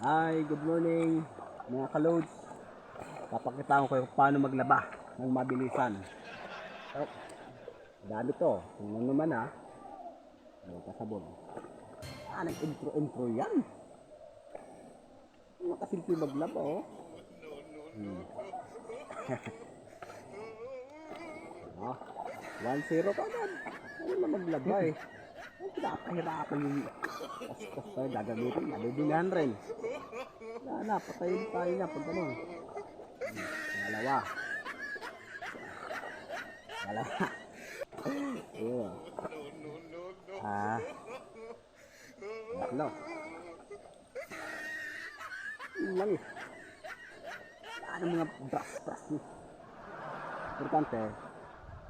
Hi, good morning mga kaloads. Papakita ko kayo kung paano maglaba ng mabilisan. So, dami to. Tingnan naman ha. Ay, kasabon. Nag-intro yan. Makasimple maglaba oh. Ah, 1-0 pa agad. Ano na maglaba eh. Ang pinakahirapan yung ostos tayo gagamitin. Nabibilihan rin. Wala na, patayin tayo niya pag ganun. Pangalawa. Ayun. Tatlo. Yun lang eh. Ano mga brass niya. Importante,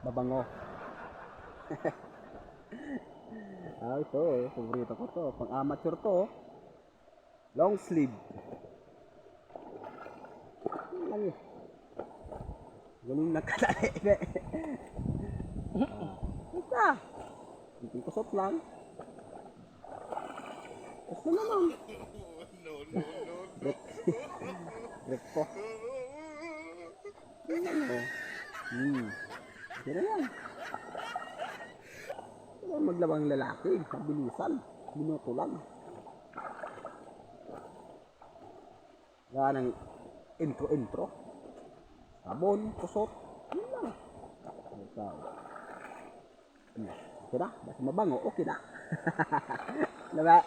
babango. Ito eh, paborito ko to. Pang amateur to. Long sleeve. Yun lang eh. Ganun nagkadali. Basta. Hindi kusot lang. Basta naman. Grip ko. Yun lang oh. Yun na lang. Maglabang lalaki, mabilisan, minuto lang. Yan ang intro. Sabon, kusot, yun lang. Okay na, basta mabango, okay na. Diba?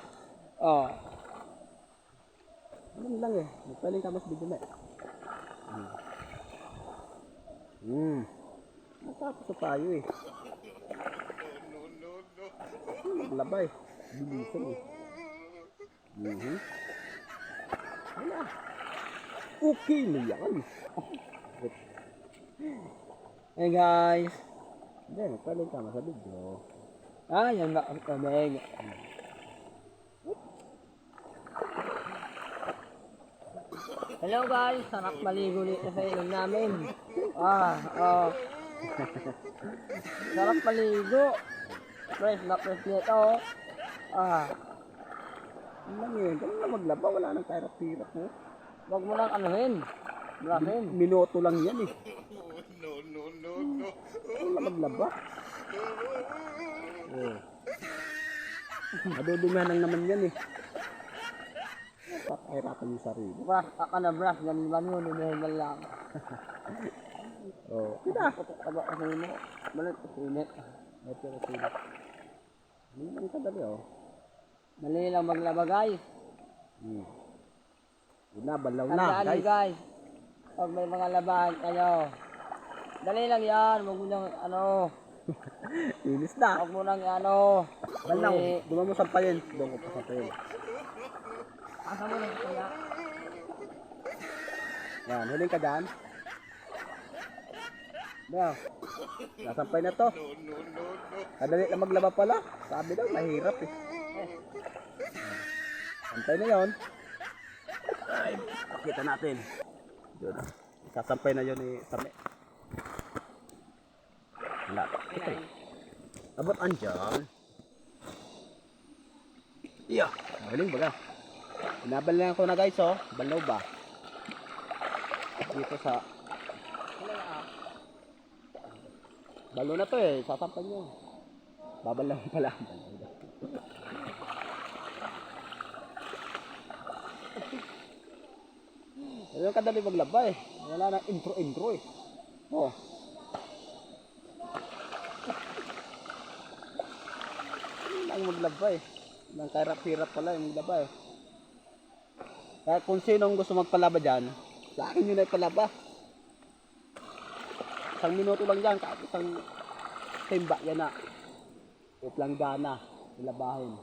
Oh. Ano lang eh, magpaling ka mas bigyan na eh. Matapos na tayo eh. Maglabay. Bilisan eh. Wala. Okay na yan. Hey guys. Hindi, magpaling ka sa video. Yan na ang kameng. Hello guys, sarap maligo dito sa ilog namin. Sarap maligo. Fresh nito. Ano lang eh, ganun na maglaba, wala nang kahirap-hirap mo. Huwag mo lang anuhin. Brasin. Minuto lang yan eh. Ano na maglaba? Madudumihan lang naman yan eh. Pakahirapan yung sarili. Brush, brush. Ganun lang yun, hinihingal lang. Kita. Taba kasi mo. Balit kasi init. Ano lang kadali oh. Dali lang maglaba guys. Yun na, balaw na Tandaan niyo guys. guys. Pag may mga labahan kayo. Dali lang yan. Huwag mo nang Linis na. Huwag mo nang Balaw, doon mo sampayin. Doon ko pa sampayin. Asa mo lang kaya. Yan, huling ka dyan. Daw. Nasampay na to. Kadali na maglaba pala. Sabi daw, mahirap eh. Sampay na yon. Ay, pakita natin. Doon. Sasampay na yun ni Same. Wala. Ito eh. Abot andyan. Iya. Galing baga. Binabalan ko na guys oh. Balaw ba? Dito sa balo na to eh. Sasampay nyo. Babalaw pala. Ayun kadali maglaba eh. Wala na intro eh. Oh. Ang maglaba eh. Nang kahirap-hirap pala yung maglaba eh. Kaya kung sinong gusto magpalaba dyan, sa akin yun ay palaba. Isang minuto lang dyan, kahit isang timba yan na. Planggana, ilabahin.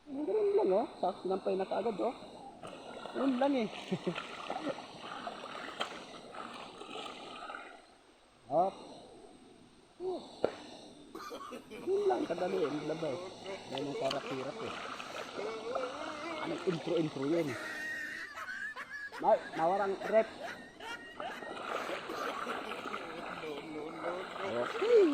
Ganun lang oh, sa sinampay na kaagad oh. Ganun lang eh. Hop. Yun lang, kadali eh, maglaba eh. Ganun ang karap-hirap eh. Anong intro yun. Nawarang rep. Okay.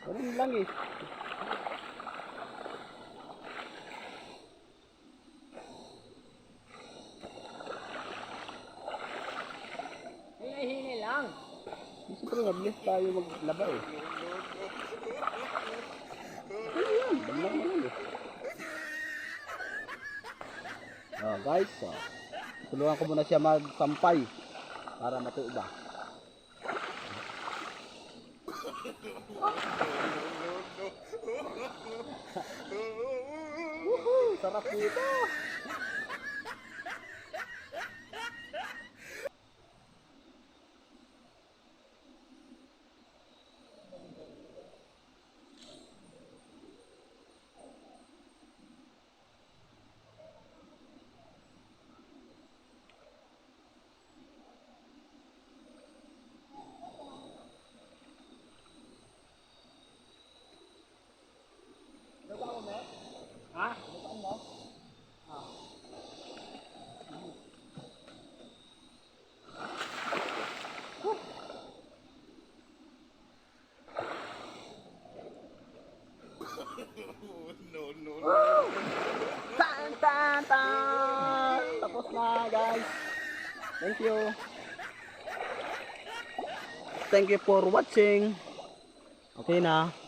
Ganun lang eh. Hini lang. Siyempre mabilis tayo maglaba eh. Ayun, lang naman eh. Guys, tulungan ko muna siya magsampay para matuba. Woohoo! Sarap nito! Ha? Tan tan tan! Tapos na guys. Thank you. Thank you for watching. Okay na.